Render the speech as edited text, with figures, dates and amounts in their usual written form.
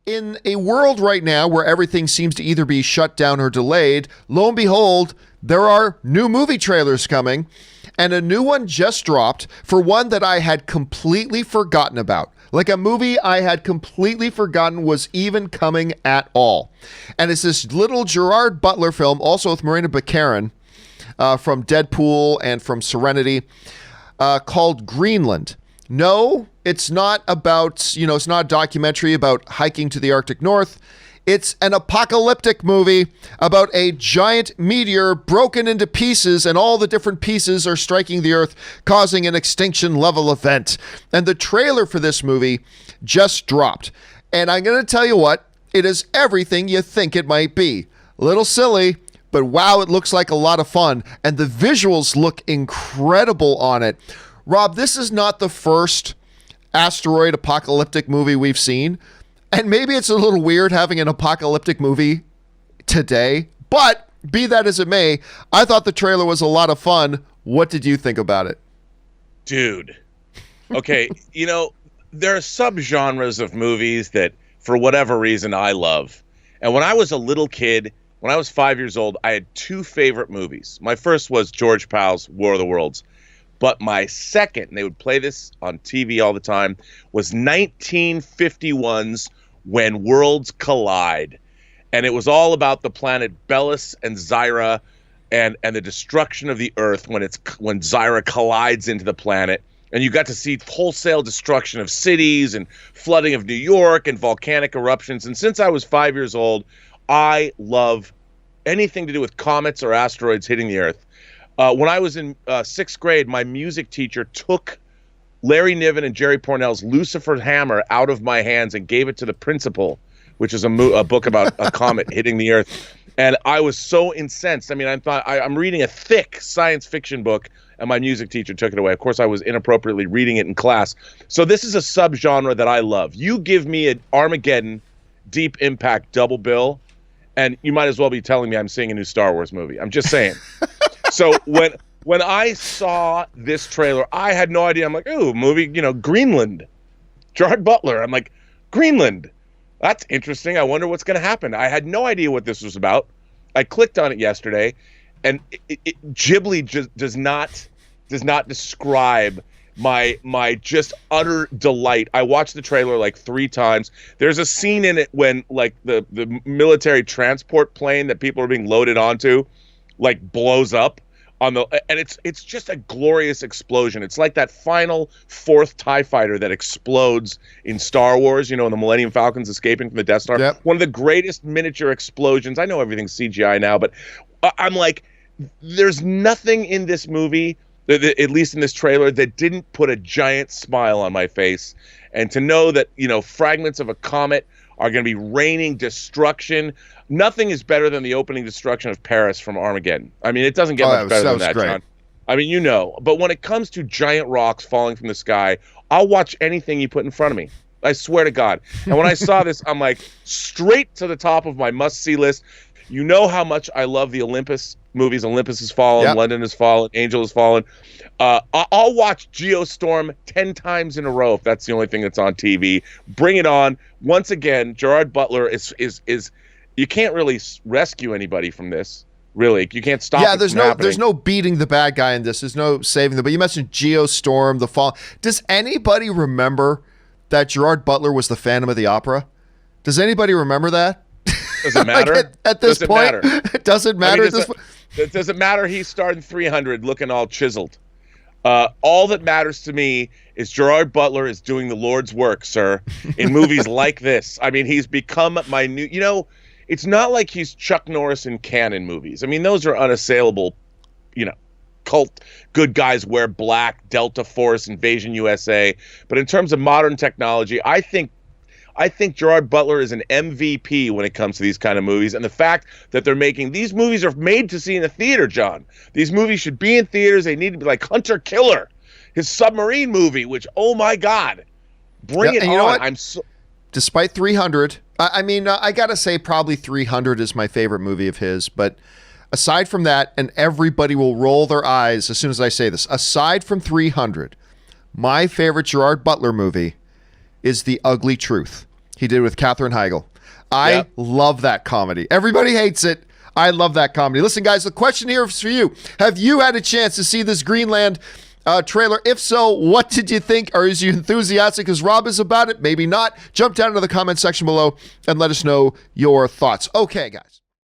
in a world right now where everything seems to either be shut down or delayed, lo and behold, there are new movie trailers coming, and a new one just dropped for one that I had completely forgotten about. Like a movie I had completely forgotten was even coming at all. And it's this little Gerard Butler film, also with Marina Baccarin, from Deadpool and from Serenity, called Greenland. No, it's not about, it's not a documentary about hiking to the Arctic North. It's an apocalyptic movie about a giant meteor broken into pieces, and all the different pieces are striking the Earth, causing an extinction level event. And the trailer for this movie just dropped. And I'm going to tell you what, it is everything you think it might be. A little silly, but wow, it looks like a lot of fun. And the visuals look incredible on it. Rob, this is not the first asteroid apocalyptic movie we've seen. And maybe it's a little weird having an apocalyptic movie today, but be that as it may, I thought the trailer was a lot of fun. What did you think about it? Dude. Okay, there are subgenres of movies that, for whatever reason, I love. And when I was a little kid, when I was 5 years old, I had two favorite movies. My first was George Powell's War of the Worlds. But my second, and they would play this on TV all the time, was 1951's When Worlds Collide. And it was all about the planet Belus and Zyra and the destruction of the Earth when Zyra collides into the planet. And you got to see wholesale destruction of cities and flooding of New York and volcanic eruptions. And since I was 5 years old, I love anything to do with comets or asteroids hitting the Earth. When I was in sixth grade, my music teacher took Larry Niven and Jerry Pournelle's Lucifer's Hammer out of my hands and gave it to the principal, which is a book about a comet hitting the Earth. And I was so incensed. I mean, I'm reading a thick science fiction book, and my music teacher took it away. Of course, I was inappropriately reading it in class. So this is a subgenre that I love. You give me an Armageddon, Deep Impact double bill, and you might as well be telling me I'm seeing a new Star Wars movie. I'm just saying. So when I saw this trailer, I had no idea. I'm like, ooh, movie, Greenland. Gerard Butler. I'm like, Greenland. That's interesting. I wonder what's going to happen. I had no idea what this was about. I clicked on it yesterday, and Ghibli just does not describe my just utter delight. I watched the trailer like 3 times. There's a scene in it when like the military transport plane that people are being loaded onto like blows up and it's just a glorious explosion. It's like that final 4th TIE fighter that explodes in Star Wars, in the Millennium Falcon's escaping from the Death Star. Yep. One of the greatest miniature explosions. I know everything's CGI now, but I'm like, there's nothing in this movie, at least in this trailer, that didn't put a giant smile on my face. And to know that, fragments of a comet are going to be raining destruction. Nothing is better than the opening destruction of Paris from Armageddon. I mean, it doesn't get much better than that, great. John. I mean, But when it comes to giant rocks falling from the sky, I'll watch anything you put in front of me. I swear to God. And when I saw this, I'm like, straight to the top of my must-see list. You know how much I love the Olympus movies. Olympus Has Fallen, yep. London Has Fallen, Angel Has Fallen. I'll watch Geostorm 10 times in a row if that's the only thing that's on TV. Bring it on. Once again, Gerard Butler is you can't really rescue anybody from this. Really, you can't stop. Yeah, there's no beating the bad guy in this. There's no saving them. But you mentioned Geostorm, the fall. Does anybody remember that Gerard Butler was the Phantom of the Opera? Does anybody remember that? Does it matter? Like at this point, it doesn't matter. It doesn't matter. He starred in 300 looking all chiseled. All that matters to me is Gerard Butler is doing the Lord's work, sir, in movies like this. I mean, he's become my new, it's not like he's Chuck Norris in canon movies. I mean, those are unassailable, cult, good guys wear black, Delta Force, Invasion USA. But in terms of modern technology, I think Gerard Butler is an MVP when it comes to these kind of movies. And the fact that these movies are made to see in a theater, John. These movies should be in theaters. They need to be like Hunter Killer, his submarine movie, which, oh my God, bring it on. You know what? Despite 300, I got to say probably 300 is my favorite movie of his. But aside from that, and everybody will roll their eyes as soon as I say this, aside from 300, my favorite Gerard Butler movie is The Ugly Truth. He did with Katherine Heigl. I love that comedy. Everybody hates it. I love that comedy. Listen, guys, the question here is for you. Have you had a chance to see this Greenland trailer? If so, what did you think? Or is you enthusiastic as Rob is about it? Maybe not. Jump down into the comment section below and let us know your thoughts. Okay, guys.